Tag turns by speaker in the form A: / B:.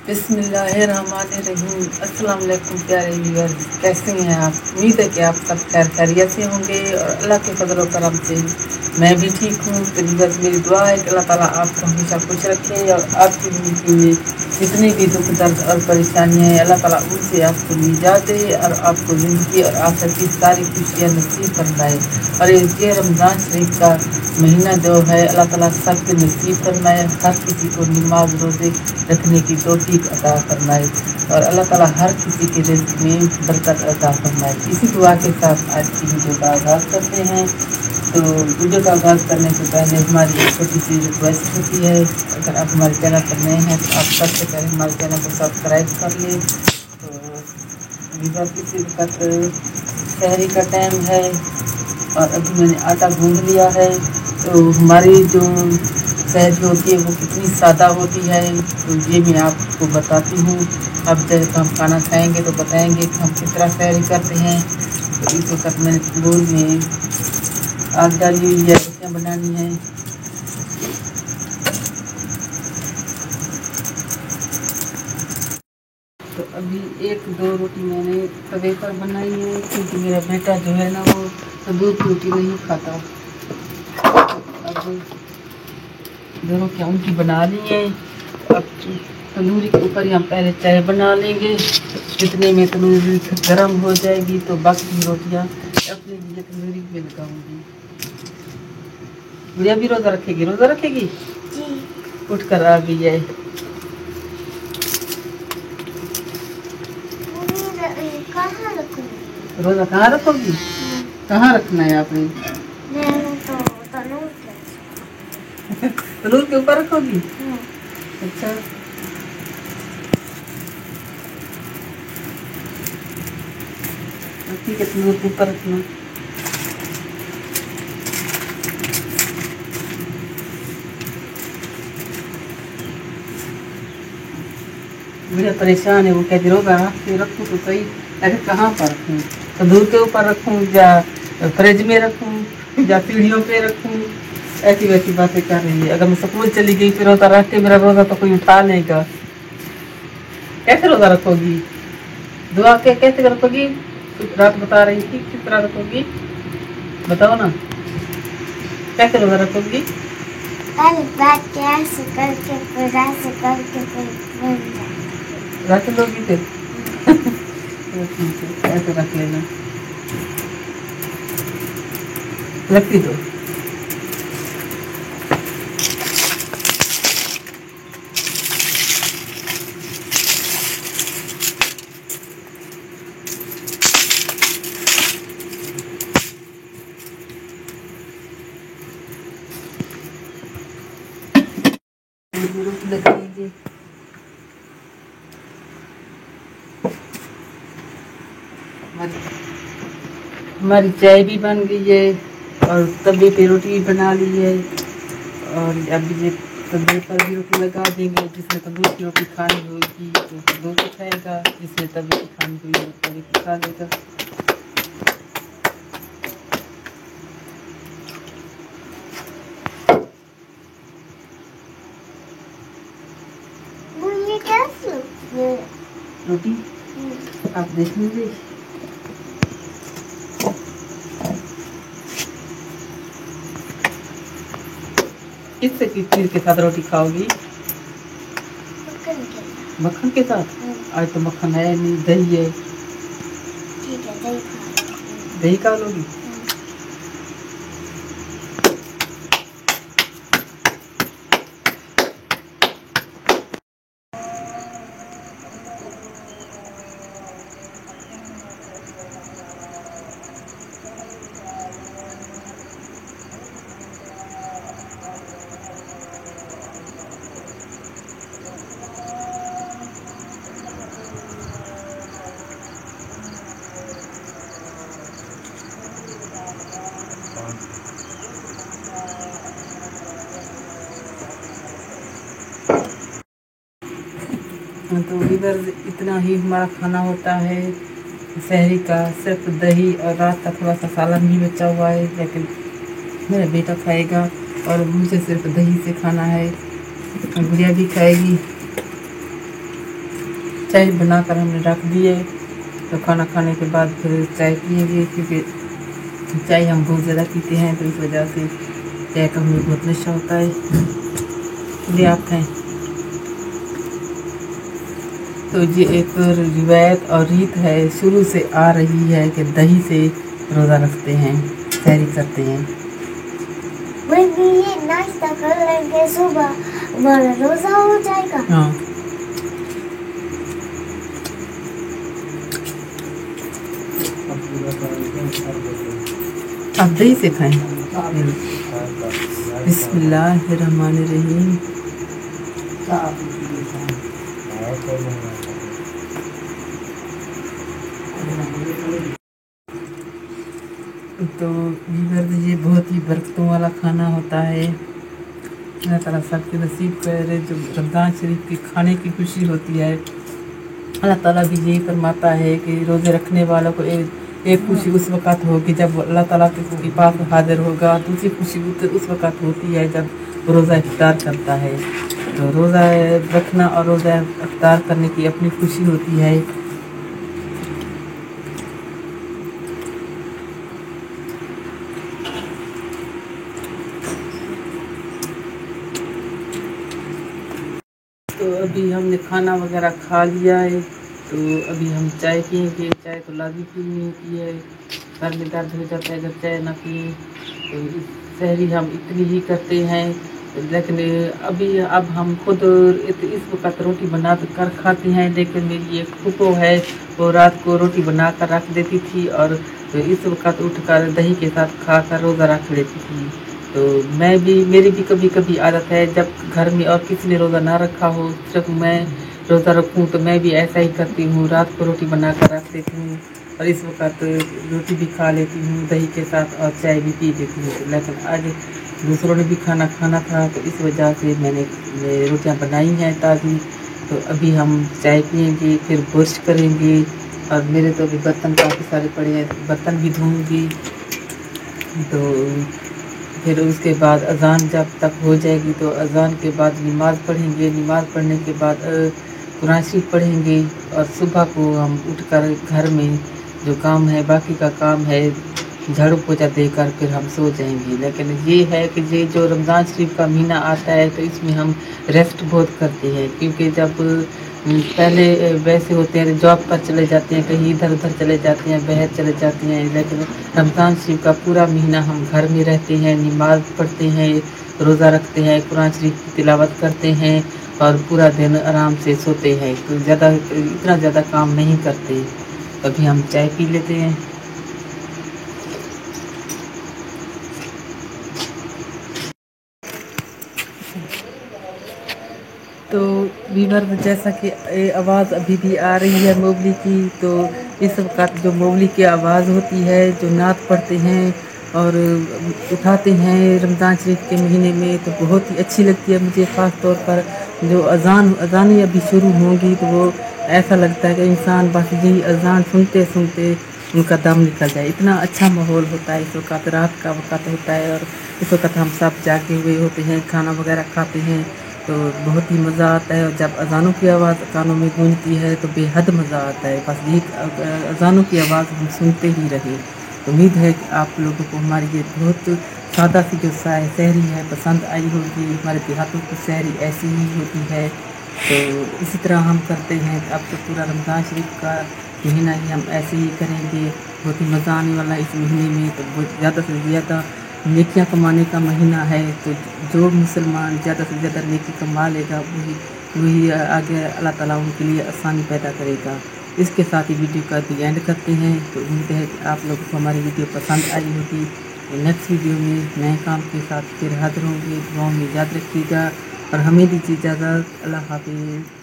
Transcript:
A: बिस्मिल्लाहिर्रहमानिर्रहीम। अस्सलाम वालेकुम प्यारे व्यूअर्स, कैसे हैं आप? उम्मीद है कि आप सब खैर खैरियत से होंगे और अल्लाह के फजल और करम से मैं भी ठीक हूँ। तो व्यूअर्स, मेरी दुआ है कि अल्लाह ताला आपको हमेशा खुश रखे और आपकी ज़िंदगी में जितनी भी दुख दर्द और परेशानियाँ हैं अल्लाह ताला उनसे आपको निजात दे और आपको ज़िंदगी और आखिरत की सारी खुशियाँ नसीब फरमाए। और ये रमज़ान शरीफ का महीना जो है अल्लाह ताला सबके नसीब फरमाए, हर किसी को नमाज रोज़े रखने की तौफीक अता फरमाए और अल्लाह ताला हर किसी के रिज़्क़ में बरकत अता फरमाए। इसी दुआ के साथ आज की वीडियो का आगाज़ करते हैं। तो वीडियो का आगाज़ करने से पहले हमारी एक छोटी सी रिक्वेस्ट होती है, अगर आप हमारे चैनल पर नए हैं तो आप सबसे पहले हमारे चैनल को सब्सक्राइब कर लें। तो विवाह इसी वक्त शहरी का टाइम है और अभी मैंने आटा गूंद लिया है। तो हमारी जो सहरी होती है वो कितनी सादा होती है, तो ये मैं आपको बताती हूँ। अब जब हम खाना खाएंगे तो बताएंगे कि हम किस तरह सहरी करते हैं। तो इस वक्त मैंने तंदूर में आग डाली हुई है, रोटियाँ बनानी है। तो अभी एक दो रोटी मैंने तवे पर बनाई है, क्योंकि मेरा बेटा जो है ना वो तंदूर की रोटी नहीं खाता। अब दो रोटियाँ उनकी बना ली है। अब तंदूरी के ऊपर हम पहले चाय बना लेंगे, जितने में तंदूरी गर्म हो जाएगी तो बाकी रोटियाँ अपने लिए तंदूरी में लगाऊंगी। गुड़िया भी रोज़ा रखेगी? रोज़ा रखेगी जी। उठ कर आ गई है। रोज़ा कहाँ रखोगी? कहाँ रखना है आपने? तंदूर के ऊपर रखोगी? अच्छा, ठीक है, तंदूर के ऊपर रखना। मुझे परेशान है, वो कहती रोज़ा रखूँ तो सही, अगर कहाँ पर रखूँ? तंदूर के ऊपर रखूँ या फ्रिज में रखूँ या सीढ़ियों पे रखूँ? ऐसी वैसी बातें कर रही है। अगर मैं स्कूल चली गई फिर रोज़ा रख के मेरा रोज़ा तो कोई उठा लेगा। कैसे रोज़ा रखोगी? दुआ के कैसे रखोगी? रात बता रही थी किस तरह रखोगी, बताओ ना, कैसे रोज़ा रखोगी? रख लोगी फिर? ठीक है, ऐसे रख लेना, रखती दो। लगाएंगे हमारी चाय भी बन गई है और तवे पे रोटी भी बना ली है। और अभी ये तवे पर भी रोटी लगा देंगे। जिसने तंदूर की रोटी खानी होगी तो तंदूर की खाएगा, जिसने तवे की खानी होगी वो तवे की खा लेगा। रोटी आप देख लीजिए। किस चीज के साथ रोटी खाओगी? मक्खन के साथ? आज तो मक्खन है नहीं, दही है। ठीक है, दही खा लोगी? तो इधर इतना ही हमारा खाना होता है सहरी का, सिर्फ दही और रात का थोड़ा सा सालन भी बचा हुआ है, लेकिन मेरा बेटा खाएगा और मुझे सिर्फ दही से खाना है। गुड़िया भी खाएगी। चाय बनाकर हमने रख दिए। तो खाना खाने के बाद फिर चाय पिएंगे, क्योंकि चाय हम बहुत ज़्यादा पीते हैं, तो इस वजह से चाय का हमें बहुत नशा होता है। ये आप खाएँ। तो ये एक रिवायत और रीत है, शुरू से आ रही है कि दही से रोज़ा रखते हैं, सहरी करते हैं।
B: ये नाश्ता कर लेंगे सुबह, हमारा रोज़ा हो जाएगा।
A: हाँ, आप दही से खाएं। बिस्मिल्लाहिर्रहमानिर्रहीम। तो ये बहुत ही बरकतों वाला खाना होता है। अल्लाह ताला सबके नसीब करे। जो रमज़ान शरीफ के खाने की खुशी होती है, अल्लाह ताला भी यही फरमाता है कि रोज़े रखने वालों को एक खुशी उस वक़्त होगी जब अल्लाह ताला के पास हाजिर होगा। दूसरी खुशी उस वक़्त होती है जब रोज़ा इफ्तार करता है। तो रोज़ा रखना और रोज़ा इफ्तार करने की अपनी खुशी होती है। तो अभी हमने खाना वगैरह खा लिया है, तो अभी हम चाय पिएंगे। चाय तो लाजमी पीनी होती है, सर में दर्द हो जाता है अगर चाय ना पिए। तो सहरी हम इतनी ही करते हैं, लेकिन अब हम खुद इस वक्त रोटी बना कर खाते हैं। लेकिन मेरी एक फूफो है, वो रात को रोटी बना कर रख देती थी और तो इस वक्त उठकर दही के साथ खाकर रोज़ा रख लेती थी। तो मेरी भी कभी कभी आदत है, जब घर में और किसी ने रोज़ा ना रखा हो, सिर्फ मैं रोज़ा रखूँ, तो मैं भी ऐसा ही करती हूँ। रात को रोटी बना कर रख देती हूँ और इस वक्त रोटी भी खा लेती हूँ दही के साथ और चाय भी पी लेती हूँ। लेकिन आज दूसरों ने भी खाना खाना था, तो इस वजह से मैंने रोटियाँ बनाई हैं ताज़ी। तो अभी हम चाय पिएंगे, फिर ब्रश करेंगे। और मेरे तो अभी बर्तन काफ़ी सारे पड़े हैं, बर्तन भी धोऊँगी। तो फिर उसके बाद अज़ान जब तक हो जाएगी, तो अज़ान के बाद नमाज़ पढ़ेंगे। नमाज़ पढ़ने के बाद कुरान शरीफ पढ़ेंगे। और सुबह को हम उठकर घर में जो काम है, बाकी का काम है, झाड़ू पोछा देकर फिर हम सो जाएंगे। लेकिन ये है कि ये जो रमज़ान शरीफ का महीना आता है, तो इसमें हम रेस्ट बहुत करते हैं, क्योंकि जब पहले वैसे होते हैं जॉब पर चले जाते हैं, कहीं इधर उधर चले जाते हैं, बाहर चले जाते हैं। लेकिन रमज़ान शरीफ का पूरा महीना हम घर में रहते हैं, नमाज़ पढ़ते हैं, रोज़ा रखते हैं, कुरान शरीफ की तिलावत करते हैं और पूरा दिन आराम से सोते हैं। तो इतना ज़्यादा काम नहीं करते। अभी हम चाय पी लेते हैं। तो वीवर जैसा कि आवाज़ अभी भी आ रही है मोबली की, तो इस वक्त जो मोबली की आवाज़ होती है, जो नात पढ़ते हैं और उठाते हैं रमज़ान शरीफ के महीने में, तो बहुत ही अच्छी लगती है मुझे। ख़ास तौर पर जो अज़ानें अभी शुरू होंगी, तो वो ऐसा लगता है कि इंसान बस यही अज़ान सुनते सुनते उनका दम निकल जाए। इतना अच्छा माहौल होता है इस वक्त, रात का वक्त होता है और इस वक्त हम सब जागे हुए होते हैं, खाना वगैरह खाते हैं, तो बहुत ही मज़ा आता है। और जब अज़ानों की आवाज़ कानों में गूंजती है, तो बेहद मज़ा आता है। बस ये अज़ानों की आवाज़ हम सुनते ही रहे। उम्मीद है कि आप लोगों को हमारी ये बहुत सादा सी जो सहरी है पसंद आई होगी। हमारे देहातों की सहरी ऐसी ही होती है, तो इसी तरह हम करते हैं। अब तो पूरा रमज़ान शरीफ का महीना ही हम ऐसे ही करेंगे। बहुत ही मज़ा आने वाला इस महीने में। तो बहुत ज़्यादा से ज़्यादा नेकियां कमाने का महीना है, तो जो मुसलमान ज़्यादा से ज़्यादा नेकी कमा लेगा, वही आगे अल्लाह ताला उनके लिए आसानी पैदा करेगा। इसके साथ ही वीडियो का भी एंड करते हैं। तो उम्मीद है कि आप लोगों को हमारी वीडियो पसंद आई होगी। नेक्स्ट वीडियो में नए काम के साथ फिर हाजिर होंगे। दुआओं में याद रखिएगा और हमें दीजिए इजाज़त। अल्लाह हाफिज़।